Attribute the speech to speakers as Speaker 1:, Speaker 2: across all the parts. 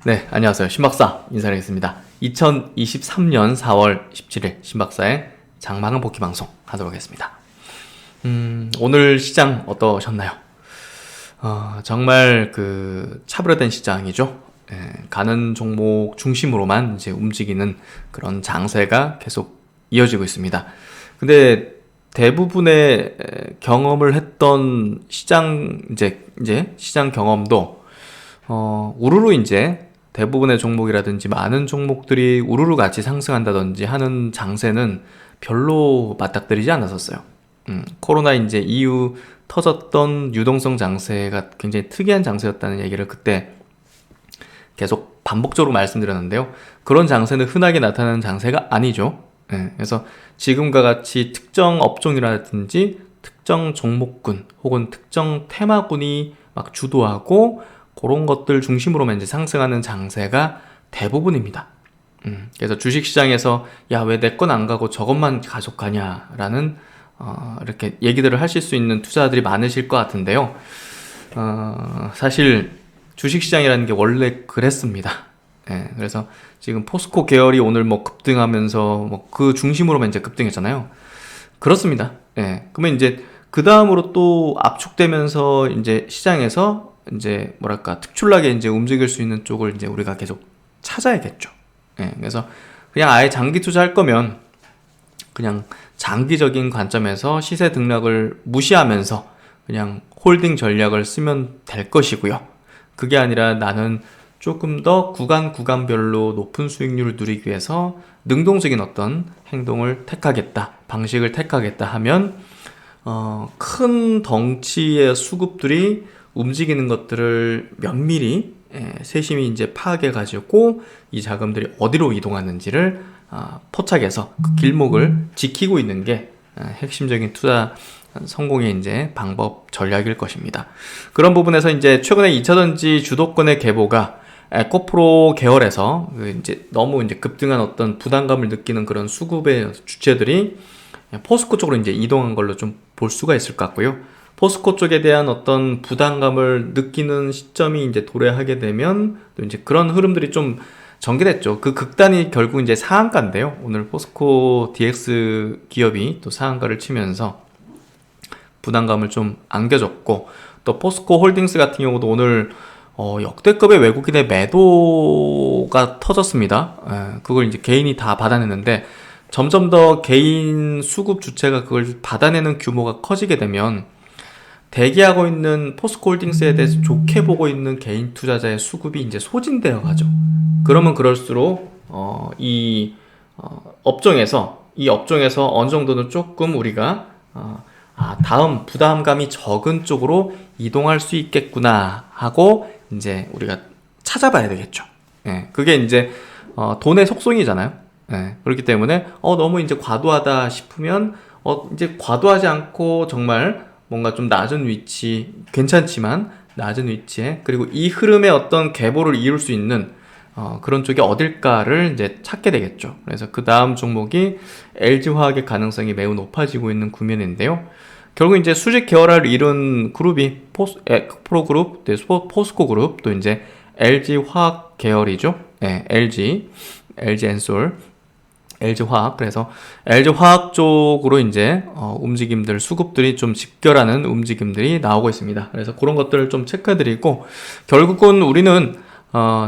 Speaker 1: 네, 안녕하세요. 신박사 인사드리겠습니다. 2023년 4월 17일 신박사의 장마감 복귀 방송 하도록 하겠습니다. 오늘 시장 어떠셨나요? 정말 차분화된 시장이죠. 가는 종목 중심으로만 이제 움직이는 그런 장세가 계속 이어지고 있습니다. 근데 대부분의 경험을 했던 시장 시장 경험도 우르르 이제 대부분의 종목이라든지 많은 종목들이 우르르 같이 상승한다든지 하는 장세는 별로 맞닥뜨리지 않았었어요. 코로나 이제 이후 터졌던 유동성 장세가 굉장히 특이한 장세였다는 얘기를 그때 계속 반복적으로 말씀드렸는데요. 그런 장세는 흔하게 나타나는 장세가 아니죠. 그래서 지금과 같이 특정 업종이라든지 특정 종목군 혹은 특정 테마군이 막 주도하고 그런 것들 중심으로만 이제 상승하는 장세가 대부분입니다. 그래서 주식시장에서 야, 왜 내 건 안 가고 저것만 가져가냐라는 이렇게 얘기들을 하실 수 있는 투자자들이 많으실 것 같은데요. 사실 주식시장이라는 게 원래 그랬습니다. 그래서 지금 포스코 계열이 오늘 뭐 급등하면서 그 중심으로만 이제 급등했잖아요. 그렇습니다. 그러면 이제 그 다음으로 또 압축되면서 이제 시장에서 이제 특출나게 이제 움직일 수 있는 쪽을 이제 우리가 계속 찾아야겠죠. 그래서 그냥 아예 장기 투자할 거면 그냥 장기적인 관점에서 시세 등락을 무시하면서 그냥 홀딩 전략을 쓰면 될 것이고요. 그게 아니라 나는 조금 더 구간별로 높은 수익률을 누리기 위해서 능동적인 어떤 행동을 택하겠다, 방식을 택하겠다 하면 큰 덩치의 수급들이 움직이는 것들을 면밀히 세심히 이제 파악해 가지고 이 자금들이 어디로 이동하는지를 포착해서 그 길목을 지키고 있는 게 핵심적인 투자 성공의 이제 방법 전략일 것입니다. 그런 부분에서 이제 최근에 2차전지 주도권의 계보가 에코프로 계열에서 이제 너무 이제 급등한 어떤 부담감을 느끼는 그런 수급의 주체들이 포스코 쪽으로 이제 이동한 걸로 좀 볼 수가 있을 것 같고요. 포스코 쪽에 대한 어떤 부담감을 느끼는 시점이 이제 도래하게 되면 또 이제 그런 흐름들이 좀 전개됐죠. 그 극단이 결국 이제 상한가인데요. 오늘 포스코 DX 기업이 또 상한가를 치면서 부담감을 좀 안겨줬고, 또 포스코 홀딩스 같은 경우도 오늘 역대급의 외국인의 매도가 터졌습니다. 그걸 이제 개인이 다 받아내는데 점점 더 개인 수급 주체가 그걸 받아내는 규모가 커지게 되면 대기하고 있는 포스코 홀딩스에 대해서 좋게 보고 있는 개인 투자자의 수급이 이제 소진되어 가죠. 그러면 그럴수록 이 업종에서 어느 정도는 조금 우리가 다음 부담감이 적은 쪽으로 이동할 수 있겠구나 하고 이제 우리가 찾아봐야 되겠죠. 그게 이제 돈의 속성이잖아요. 그렇기 때문에 너무 이제 과도하다 싶으면 이제 과도하지 않고 정말 뭔가 좀 낮은 위치, 괜찮지만 낮은 위치에, 그리고 이 흐름의 어떤 계보를 이룰 수 있는 그런 쪽이 어딜까를 이제 찾게 되겠죠. 그래서 그 다음 종목이 LG화학의 가능성이 매우 높아지고 있는 국면인데요. 결국 이제 수직 계열화를 이룬 그룹이 에코프로 그룹, 포스코 그룹, 또 이제 LG화학 계열이죠. LG엔솔, LG화학. 그래서 LG화학 쪽으로 이제 움직임들, 수급들이 좀 집결하는 움직임들이 나오고 있습니다. 그래서 그런 것들을 좀 체크해드리고, 결국은 우리는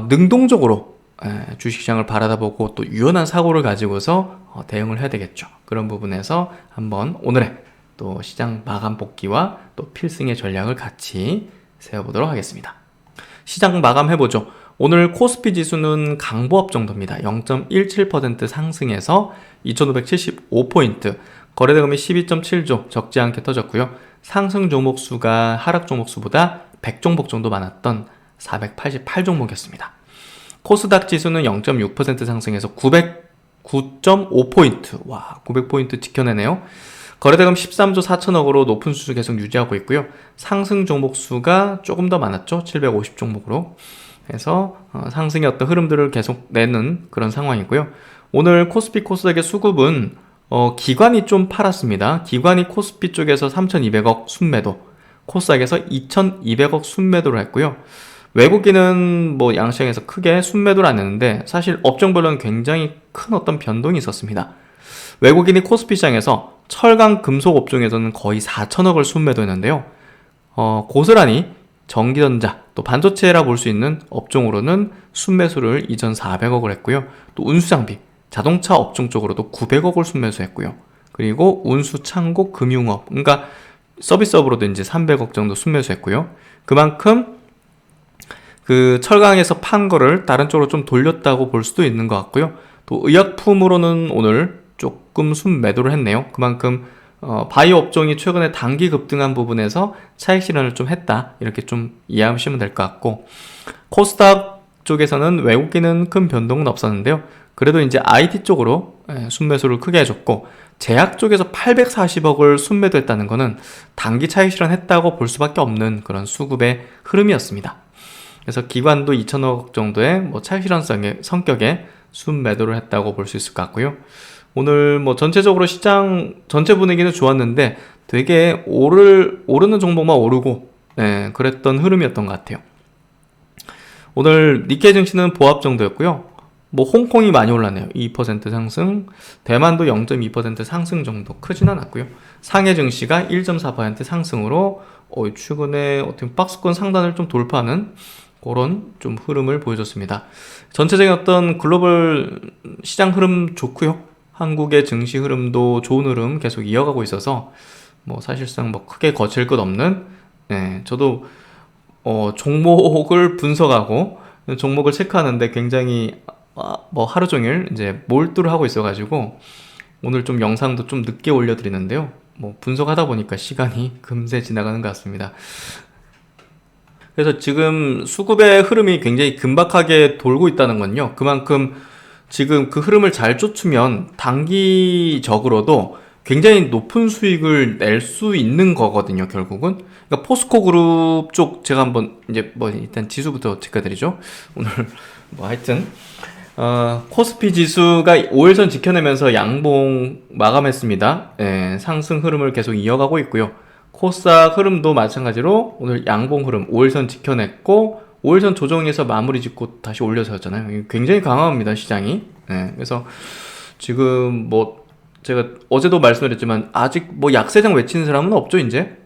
Speaker 1: 능동적으로 주식시장을 바라다보고 또 유연한 사고를 가지고서 대응을 해야 되겠죠. 그런 부분에서 한번 오늘의 또 시장 마감 복귀와 또 필승의 전략을 같이 세워보도록 하겠습니다. 시장 마감 해보죠. 오늘 코스피 지수는 강보합 정도입니다. 0.17% 상승해서 2575포인트, 거래대금이 12.7조, 적지 않게 터졌고요. 상승 종목 수가 하락 종목 수보다 100종목 정도 많았던 488종목이었습니다. 코스닥 지수는 0.6% 상승해서 909.5포인트, 와, 900포인트 지켜내네요. 거래대금 13조 4천억으로 높은 수준 계속 유지하고 있고요. 상승 종목 수가 조금 더 많았죠. 750종목으로. 그래서 상승의 어떤 흐름들을 계속 내는 그런 상황이고요. 오늘 코스피 코스닥의 수급은 기관이 좀 팔았습니다. 기관이 코스피 쪽에서 3,200억 순매도, 코스닥에서 2,200억 순매도를 했고요. 외국인은 뭐 양시장에서 크게 순매도를 안 했는데 사실 업종별로는 굉장히 큰 어떤 변동이 있었습니다. 외국인이 코스피 시장에서 철강 금속 업종에서는 거의 4천억을 순매도했는데요. 고스란히 전기전자 또 반도체라 볼 수 있는 업종으로는 순매수를 2,400억을 했고요. 또 운수장비, 자동차 업종 쪽으로도 900억을 순매수했고요. 그리고 운수, 창고, 금융업, 그러니까 서비스업으로도 이제 300억 정도 순매수했고요. 그만큼 그 철강에서 판 거를 다른 쪽으로 좀 돌렸다고 볼 수도 있는 것 같고요. 또 의약품으로는 오늘 조금 순매도를 했네요. 그만큼 바이오 업종이 최근에 단기 급등한 부분에서 차익 실현을 좀 했다, 이렇게 좀 이해하시면 될 것 같고, 코스닥 쪽에서는 외국인은 큰 변동은 없었는데요. 그래도 이제 IT 쪽으로 순매수를 크게 해줬고, 제약 쪽에서 840억을 순매도했다는 것은 단기 차익 실현했다고 볼 수밖에 없는 그런 수급의 흐름이었습니다. 그래서 기관도 2천억 정도의 뭐 차익 실현성의 성격의 순매도를 했다고 볼 수 있을 것 같고요. 오늘 뭐 전체적으로 시장 전체 분위기는 좋았는데 되게 오르는 종목만 오르고 그랬던 흐름이었던 것 같아요. 오늘 니케이 증시는 보합 정도였고요. 뭐 홍콩이 많이 올랐네요. 2% 상승, 대만도 0.2% 상승 정도, 크진 않았고요. 상해 증시가 1.4% 상승으로 최근에 어떻게 박스권 상단을 좀 돌파하는 그런 좀 흐름을 보여줬습니다. 전체적인 어떤 글로벌 시장 흐름 좋고요. 한국의 증시 흐름도 좋은 흐름 계속 이어가고 있어서 뭐 사실상 뭐 크게 거칠 것 없는, 저도 종목을 분석하고 종목을 체크하는데 굉장히 뭐 하루 종일 이제 몰두를 하고 있어가지고 오늘 좀 영상도 좀 늦게 올려드리는데요. 뭐 분석하다 보니까 시간이 금세 지나가는 것 같습니다. 그래서 지금 수급의 흐름이 굉장히 긴박하게 돌고 있다는 건요, 그만큼 지금 그 흐름을 잘 쫓으면 단기적으로도 굉장히 높은 수익을 낼 수 있는 거거든요, 결국은. 그러니까 포스코 그룹 쪽 제가 한번 이제 뭐 일단 지수부터 체크드리죠. 오늘 뭐 하여튼 코스피 지수가 5일선 지켜내면서 양봉 마감했습니다. 상승 흐름을 계속 이어가고 있고요. 코스닥 흐름도 마찬가지로 오늘 양봉 흐름 5일선 지켜냈고 5일선 조정에서 마무리 짓고 다시 올려서였잖아요. 굉장히 강합니다, 시장이. 그래서 지금 뭐 제가 어제도 말씀드렸지만 아직 뭐 약세장 외치는 사람은 없죠, 이제.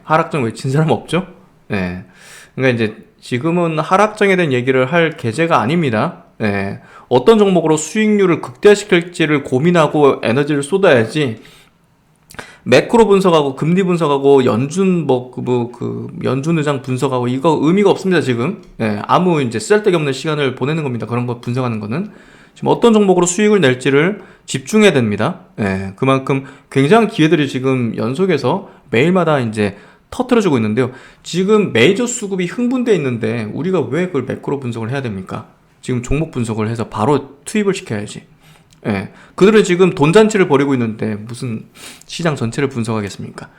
Speaker 1: 하락장 외치는 사람 없죠. 그러니까 이제 지금은 하락장에 대한 얘기를 할 계제가 아닙니다. 어떤 종목으로 수익률을 극대화시킬지를 고민하고 에너지를 쏟아야지, 매크로 분석하고 금리 분석하고 연준 연준 의장 분석하고 이거 의미가 없습니다, 지금. 아무 이제 쓸데기 없는 시간을 보내는 겁니다. 그런 거 분석하는 거는. 지금 어떤 종목으로 수익을 낼지를 집중해야 됩니다. 그만큼 굉장한 기회들이 지금 연속해서 매일마다 이제 터트려주고 있는데요. 지금 메이저 수급이 흥분되어 있는데 우리가 왜 그걸 매크로 분석을 해야 됩니까? 지금 종목 분석을 해서 바로 투입을 시켜야지. 그들은 지금 돈잔치를 벌이고 있는데 무슨 시장 전체를 분석하겠습니까?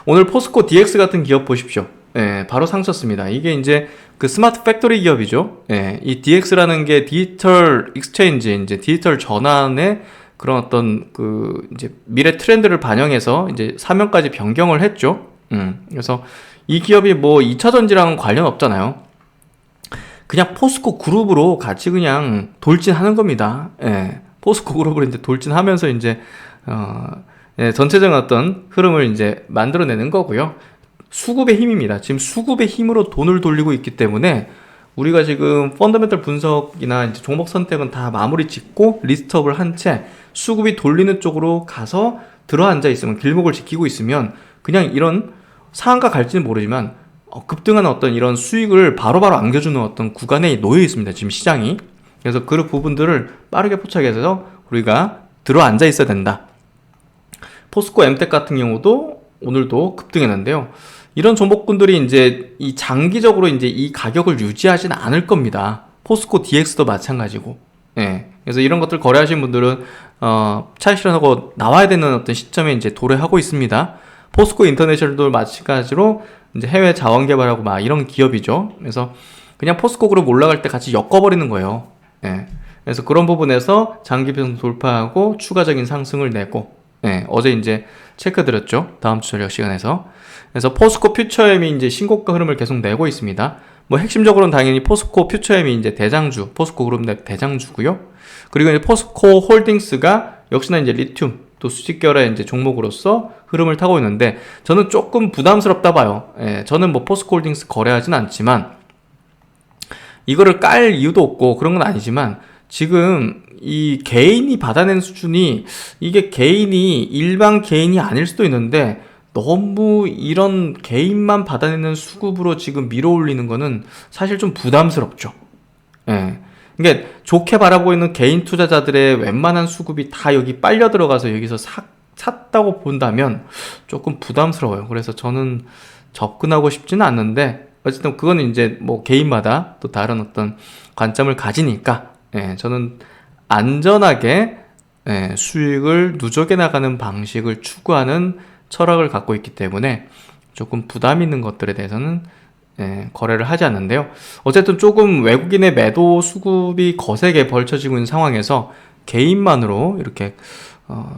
Speaker 1: 오늘 포스코 DX 같은 기업 보십시오. 바로 상쳤습니다. 이게 이제 그 스마트 팩토리 기업이죠. 이 DX라는 게 디지털 익스체인지, 이제 디지털 전환의 그런 어떤 그 이제 미래 트렌드를 반영해서 이제 사명까지 변경을 했죠. 그래서 이 기업이 뭐 2차 전지랑 관련 없잖아요. 그냥 포스코 그룹으로 같이 그냥 돌진하는 겁니다. 포스코 그룹을 이제 돌진하면서 이제 전체적인 어떤 흐름을 이제 만들어내는 거고요. 수급의 힘입니다. 지금 수급의 힘으로 돈을 돌리고 있기 때문에 우리가 지금 펀더멘털 분석이나 이제 종목 선택은 다 마무리 짓고 리스트업을 한 채 수급이 돌리는 쪽으로 가서 들어앉아 있으면, 길목을 지키고 있으면 그냥 이런 상한가 갈지는 모르지만 급등하는 어떤 이런 수익을 바로바로 안겨주는 어떤 구간에 놓여 있습니다, 지금 시장이. 그래서 그 부분들을 빠르게 포착해서 우리가 들어앉아 있어야 된다. 포스코 엠텍 같은 경우도 오늘도 급등했는데요. 이런 종목군들이 이제 이 장기적으로 이제 이 가격을 유지하지는 않을 겁니다. 포스코 DX도 마찬가지고. 그래서 이런 것들 거래하시는 분들은 차익 실현하고 나와야 되는 어떤 시점에 이제 도래하고 있습니다. 포스코 인터내셔널도 마찬가지로 이제 해외 자원 개발하고 막 이런 기업이죠. 그래서 그냥 포스코 그룹 올라갈 때 같이 엮어버리는 거예요. 그래서 그런 부분에서 장기평 돌파하고 추가적인 상승을 내고, 어제 이제 체크드렸죠, 다음 주 저녁 시간에서. 그래서 포스코 퓨처엠이 이제 신고가 흐름을 계속 내고 있습니다. 뭐 핵심적으로는 당연히 포스코 퓨처엠이 이제 대장주, 포스코 그룹 내 대장주고요. 그리고 이제 포스코 홀딩스가 역시나 이제 리튬 또 수직 계열의 이제 종목으로서 흐름을 타고 있는데 저는 조금 부담스럽다 봐요. 예, 저는 뭐 포스코 홀딩스 거래하진 않지만 이거를 깔 이유도 없고 그런 건 아니지만 지금 이 개인이 받아낸 수준이 이게 개인이 일반 개인이 아닐 수도 있는데 너무 이런 개인만 받아내는 수급으로 지금 밀어올리는 거는 사실 좀 부담스럽죠. 예. 그러니까 좋게 바라보고 있는 개인 투자자들의 웬만한 수급이 다 여기 빨려 들어가서 여기서 샀다고 본다면 조금 부담스러워요. 그래서 저는 접근하고 싶지는 않는데 어쨌든 그거는 이제 뭐 개인마다 또 다른 어떤 관점을 가지니까 예, 저는 안전하게 예, 수익을 누적해 나가는 방식을 추구하는 철학을 갖고 있기 때문에 조금 부담 있는 것들에 대해서는 예, 거래를 하지 않는데요. 어쨌든 조금 외국인의 매도 수급이 거세게 벌쳐지고 있는 상황에서 개인만으로 이렇게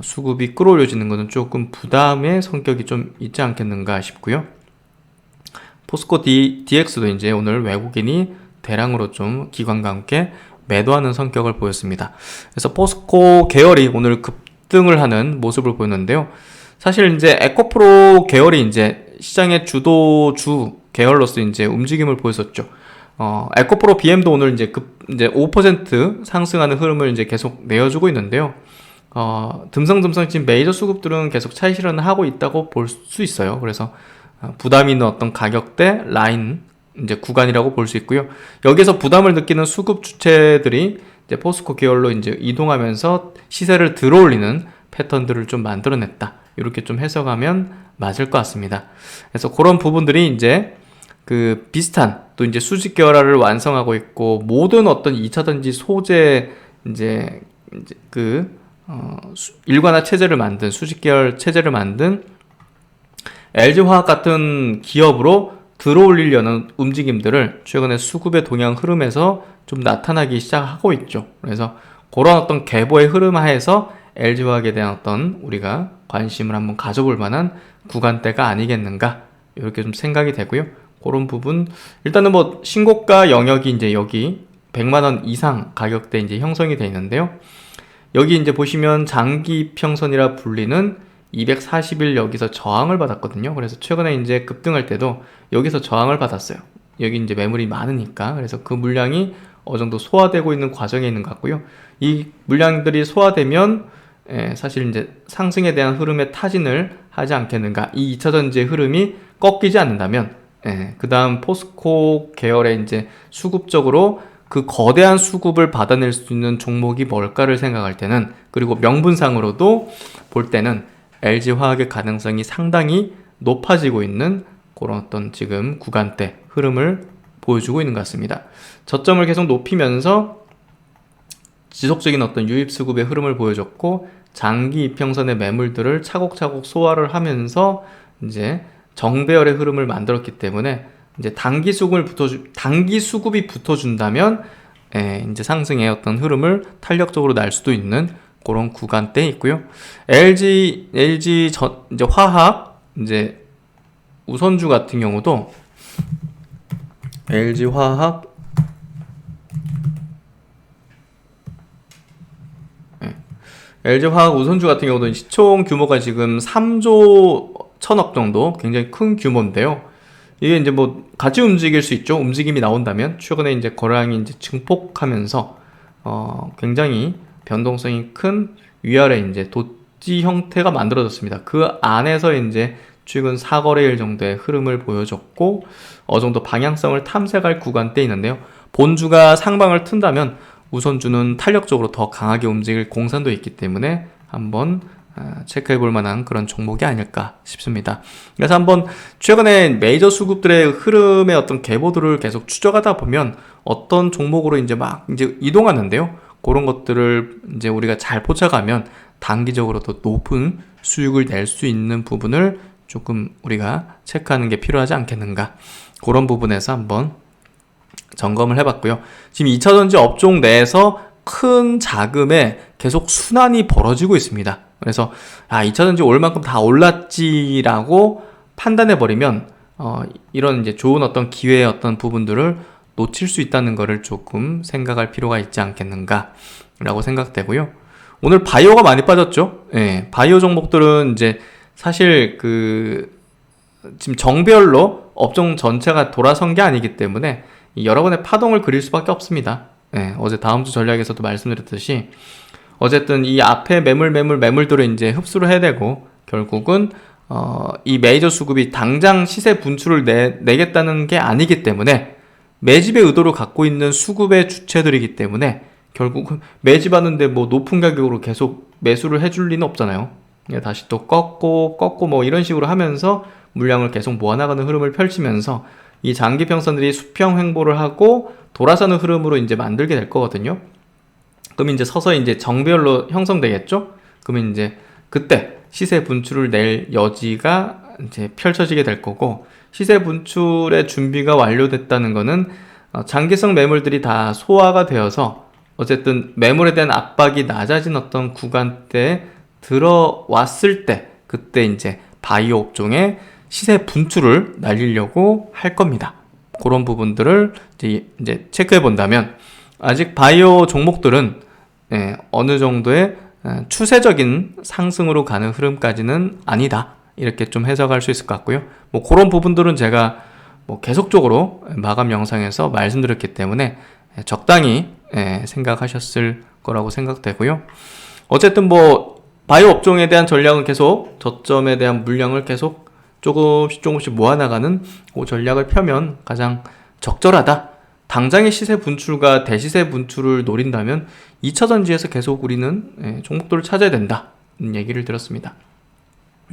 Speaker 1: 수급이 끌어올려지는 것은 조금 부담의 성격이 좀 있지 않겠는가 싶고요. 포스코 DX도 이제 오늘 외국인이 대량으로 좀 기관과 함께 매도하는 성격을 보였습니다. 그래서 포스코 계열이 오늘 급등을 하는 모습을 보였는데요. 사실 이제 에코프로 계열이 이제 시장의 주도주 계열로서 이제 움직임을 보였었죠. 에코프로 BM도 오늘 이제 이제 5% 상승하는 흐름을 이제 계속 내어주고 있는데요. 듬성듬성 지금 메이저 수급들은 계속 차익 실현을 하고 있다고 볼 수 있어요. 그래서 부담이 있는 어떤 가격대 라인 이제 구간이라고 볼 수 있고요. 여기서 부담을 느끼는 수급 주체들이 이제 포스코 계열로 이제 이동하면서 시세를 들어올리는 패턴들을 좀 만들어냈다. 이렇게 좀 해석하면 맞을 것 같습니다. 그래서 그런 부분들이 이제 그 비슷한 또 이제 수직 계열화를 완성하고 있고 모든 어떤 2차전지 소재 이제 그 일관화 체제를 만든 수직 계열 체제를 만든 LG화학 같은 기업으로 들어올리려는 움직임들을 최근에 수급의 동향 흐름에서 좀 나타나기 시작하고 있죠. 그래서 그런 어떤 계보의 흐름 하에서 LG화학에 대한 어떤 우리가 관심을 한번 가져볼 만한 구간대가 아니겠는가 이렇게 좀 생각이 되고요. 그런 부분 일단은 뭐 신고가 영역이 이제 여기 100만원 이상 가격대 이제 형성이 되어 있는데요. 여기 이제 보시면 장기 평선이라 불리는 240일 여기서 저항을 받았거든요. 그래서 최근에 이제 급등할 때도 여기서 저항을 받았어요. 여기 이제 매물이 많으니까. 그래서 그 물량이 어느 정도 소화되고 있는 과정에 있는 것 같고요. 이 물량들이 소화되면 사실 이제 상승에 대한 흐름에 타진을 하지 않겠는가. 이 2차전지의 흐름이 꺾이지 않는다면 그 다음 포스코 계열의 이제 수급적으로 그 거대한 수급을 받아낼 수 있는 종목이 뭘까를 생각할 때는 그리고 명분상으로도 볼 때는 LG화학의 가능성이 상당히 높아지고 있는 그런 어떤 지금 구간대 흐름을 보여주고 있는 것 같습니다. 저점을 계속 높이면서 지속적인 어떤 유입 수급의 흐름을 보여줬고 장기 이평선의 매물들을 차곡차곡 소화를 하면서 이제 정배열의 흐름을 만들었기 때문에 이제 단기 수급이 붙어준다면 이제 상승의 어떤 흐름을 탄력적으로 날 수도 있는 그런 구간대에 있고요. LG 이제 화학 이제 우선주 같은 경우도 LG 화학 LG 화학 우선주 같은 경우도 시총 규모가 지금 3조 1000억 정도 굉장히 큰 규모인데요. 이게 이제 뭐 같이 움직일 수 있죠. 움직임이 나온다면 최근에 이제 거래량이 이제 증폭하면서 굉장히 변동성이 큰 위아래 이제 도지 형태가 만들어졌습니다. 그 안에서 이제 최근 4거래일 정도의 흐름을 보여줬고 어느 정도 방향성을 탐색할 구간대에 있는데요. 본주가 상방을 튼다면 우선주는 탄력적으로 더 강하게 움직일 공산도 있기 때문에 한번 체크해 볼 만한 그런 종목이 아닐까 싶습니다. 그래서 한번 최근에 메이저 수급들의 흐름의 어떤 계보들을 계속 추적하다 보면 어떤 종목으로 이제 막 이제 이동하는데요. 그런 것들을 이제 우리가 잘 포착하면 단기적으로 더 높은 수익을 낼 수 있는 부분을 조금 우리가 체크하는 게 필요하지 않겠는가. 그런 부분에서 한번 점검을 해봤고요. 지금 2차전지 업종 내에서 큰 자금에 계속 순환이 벌어지고 있습니다. 그래서 2차전지 올 만큼 다 올랐지라고 판단해버리면 이런 이제 좋은 어떤 기회의 어떤 부분들을 놓칠 수 있다는 거를 조금 생각할 필요가 있지 않겠는가라고 생각되고요. 오늘 바이오가 많이 빠졌죠. 예, 바이오 종목들은 이제 사실 지금 정별로 업종 전체가 돌아선 게 아니기 때문에 여러 번의 파동을 그릴 수밖에 없습니다. 예, 어제 다음 주 전략에서도 말씀드렸듯이 어쨌든 이 앞에 매물들을 이제 흡수를 해야 되고 결국은 이 메이저 수급이 당장 시세 분출을 내겠다는 게 아니기 때문에 매집의 의도를 갖고 있는 수급의 주체들이기 때문에 결국은 매집하는데 뭐 높은 가격으로 계속 매수를 해줄 리는 없잖아요. 다시 또 꺾고 뭐 이런 식으로 하면서 물량을 계속 모아나가는 흐름을 펼치면서 이 장기 평선들이 수평 횡보를 하고 돌아서는 흐름으로 이제 만들게 될 거거든요. 그럼 이제 서서히 이제 정배열로 형성되겠죠? 그러면 이제 그때 시세 분출을 낼 여지가 이제 펼쳐지게 될 거고, 시세 분출의 준비가 완료됐다는 거는 장기성 매물들이 다 소화가 되어서 어쨌든 매물에 대한 압박이 낮아진 어떤 구간대에 들어왔을 때 그때 이제 바이오 업종에 시세 분출을 날리려고 할 겁니다. 그런 부분들을 이제 체크해 본다면 아직 바이오 종목들은 어느 정도의 추세적인 상승으로 가는 흐름까지는 아니다. 이렇게 좀 해석할 수 있을 것 같고요. 뭐 그런 부분들은 제가 뭐 계속적으로 마감 영상에서 말씀드렸기 때문에 적당히 생각하셨을 거라고 생각되고요. 어쨌든 뭐 바이오 업종에 대한 전략은 계속 저점에 대한 물량을 계속 조금씩 모아나가는 그 전략을 펴면 가장 적절하다. 당장의 시세 분출과 대시세 분출을 노린다면 2차전지에서 계속 우리는 종목들을 찾아야 된다 얘기를 들었습니다.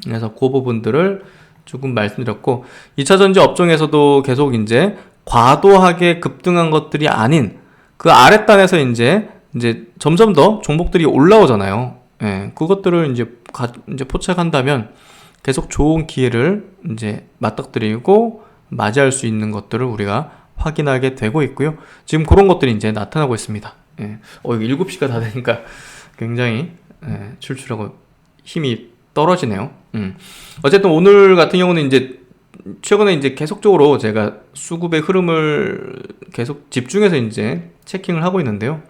Speaker 1: 그래서 그 부분들을 조금 말씀드렸고, 2차전지 업종에서도 계속 이제 과도하게 급등한 것들이 아닌 그 아랫단에서 이제 점점 더 종목들이 올라오잖아요. 그것들을 이제 포착한다면 계속 좋은 기회를 이제 맞닥뜨리고 맞이할 수 있는 것들을 우리가 확인하게 되고 있고요. 지금 그런 것들이 이제 나타나고 있습니다. 7시가 다 되니까 굉장히 출출하고 힘이 떨어지네요. 어쨌든 오늘 같은 경우는 이제 최근에 이제 계속적으로 제가 수급의 흐름을 계속 집중해서 이제 체킹을 하고 있는데요.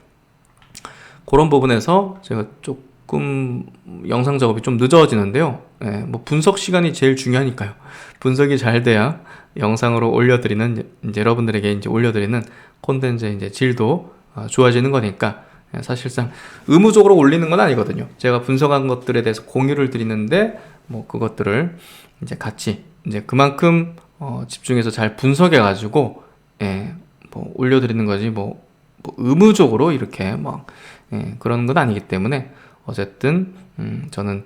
Speaker 1: 그런 부분에서 제가 조금 영상 작업이 좀 늦어지는데요. 뭐 분석 시간이 제일 중요하니까요. 분석이 잘 돼야 영상으로 올려드리는 이제 여러분들에게 이제 올려드리는 콘텐츠의 이제 질도 좋아지는 거니까 사실상 의무적으로 올리는 건 아니거든요. 제가 분석한 것들에 대해서 공유를 드리는데 뭐 그것들을 이제 같이 이제 그만큼 집중해서 잘 분석해 가지고 뭐 올려드리는 거지 뭐 의무적으로 이렇게 막 그런 건 아니기 때문에 어쨌든 저는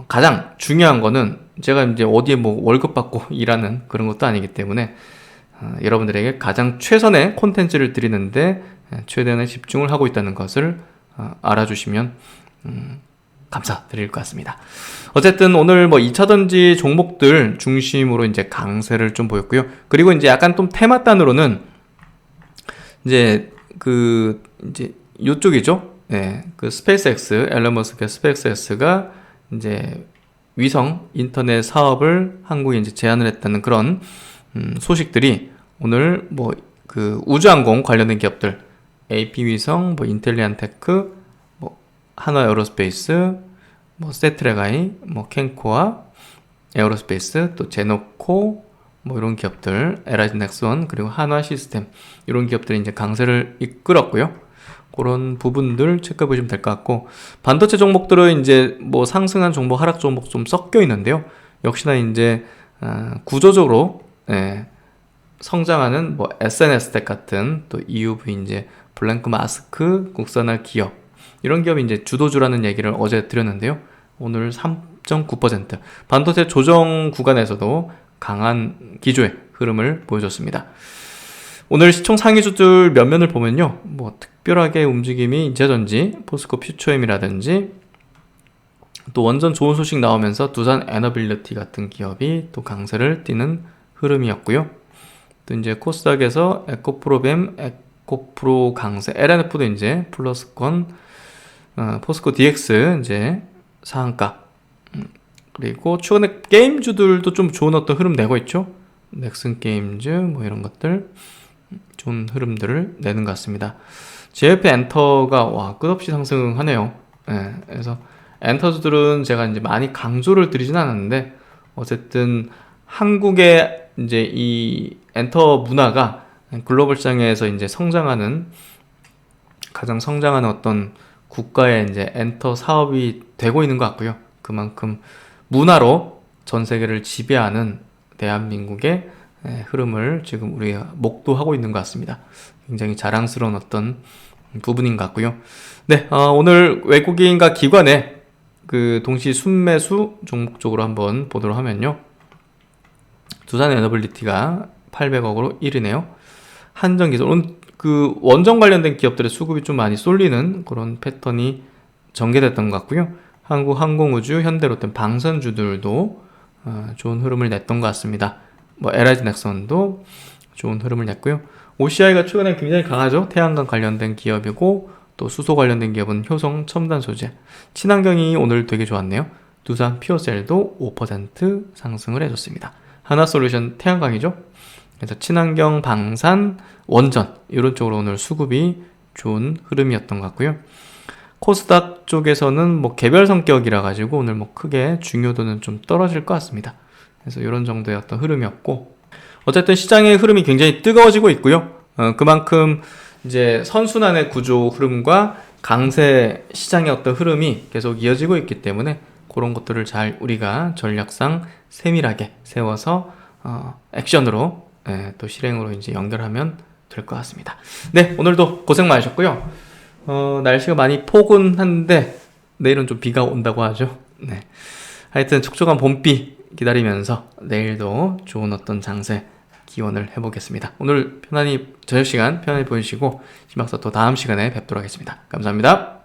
Speaker 1: 가장 중요한 거는 제가 이제 어디에 뭐 월급 받고 일하는 그런 것도 아니기 때문에 여러분들에게 가장 최선의 콘텐츠를 드리는데 최대한의 집중을 하고 있다는 것을 알아주시면 감사드릴 것 같습니다. 어쨌든 오늘 뭐 2차전지 종목들 중심으로 이제 강세를 좀 보였고요. 그리고 이제 약간 좀 테마단으로는 이제 요쪽이죠. 그 스페이스X, 앨런 머스크의 스페이스X가 이제 위성 인터넷 사업을 한국에 이제 제안을 했다는 그런 소식들이 오늘 뭐 그 우주항공 관련된 기업들, AP위성, 뭐 인텔리안테크, 뭐 한화에어로스페이스, 뭐 세트레가이, 뭐 켄코아 에어로스페이스, 또 제노코, 뭐 이런 기업들, LIG 넥스원, 그리고 한화 시스템 이런 기업들이 이제 강세를 이끌었고요. 그런 부분들 체크해 보시면 될 것 같고, 반도체 종목들은 이제 뭐 상승한 종목, 하락 종목 좀 섞여 있는데요. 역시나 이제 구조적으로 성장하는 뭐 SNS텍 같은 또 EUV 이제 블랭크 마스크 국산화 기업, 이런 기업이 이제 주도주라는 얘기를 어제 드렸는데요. 오늘 3.9% 반도체 조정 구간에서도 강한 기조의 흐름을 보여줬습니다. 오늘 시총 상위주들 면면을 보면요, 뭐 특별하게 움직임이 인체전지, 포스코 퓨처엠이라든지 또 완전 좋은 소식 나오면서 두산 에너빌리티 같은 기업이 또 강세를 띠는 흐름이었고요. 또 이제 코스닥에서 에코프로뱀, 에코프로 강세, LNF도 이제 플러스권, 포스코 DX 이제 상한가, 그리고 최근에 게임주들도 좀 좋은 어떤 흐름 내고 있죠. 넥슨 게임즈 뭐 이런 것들 좋은 흐름들을 내는 것 같습니다. JYP 엔터가 와 끝없이 상승하네요. 예, 그래서 엔터주들은 제가 이제 많이 강조를 드리진 않았는데 어쨌든 한국의 이제 이 엔터 문화가 글로벌 시장에서 이제 가장 성장하는 어떤 국가의 이제 엔터 사업이 되고 있는 것 같고요. 그만큼 문화로 전 세계를 지배하는 대한민국의 흐름을 지금 우리가 목도하고 있는 것 같습니다. 굉장히 자랑스러운 어떤 부분인 것 같고요. 네, 오늘 외국인과 기관의 그 동시 순매수 종목 쪽으로 한번 보도록 하면요. 두산 에너빌리티가 800억으로 1위네요. 한전기술, 그 원전 관련된 기업들의 수급이 좀 많이 쏠리는 그런 패턴이 전개됐던 것 같고요. 한국항공우주, 현대로템, 방선주들도 좋은 흐름을 냈던 것 같습니다. 뭐 LIG 넥슨도 좋은 흐름을 냈고요. OCI가 최근에 굉장히 강하죠. 태양광 관련된 기업이고 또 수소 관련된 기업은 효성 첨단 소재. 친환경이 오늘 되게 좋았네요. 두산 피오셀도 5% 상승을 해줬습니다. 하나솔루션 태양광이죠. 그래서 친환경, 방산, 원전 이런 쪽으로 오늘 수급이 좋은 흐름이었던 것 같고요. 코스닥 쪽에서는 뭐 개별 성격이라 가지고 오늘 뭐 크게 중요도는 좀 떨어질 것 같습니다. 그래서 이런 정도의 어떤 흐름이었고, 어쨌든 시장의 흐름이 굉장히 뜨거워지고 있고요. 그만큼 이제 선순환의 구조 흐름과 강세 시장의 어떤 흐름이 계속 이어지고 있기 때문에 그런 것들을 잘 우리가 전략상 세밀하게 세워서 액션으로 또 실행으로 이제 연결하면 될 것 같습니다. 네, 오늘도 고생 많으셨고요. 날씨가 많이 포근한데 내일은 좀 비가 온다고 하죠. 네, 하여튼 촉촉한 봄비 기다리면서 내일도 좋은 어떤 장세 기원을 해보겠습니다. 오늘 편안히 저녁 시간 편안히 보내시고 희망사 또 다음 시간에 뵙도록 하겠습니다. 감사합니다.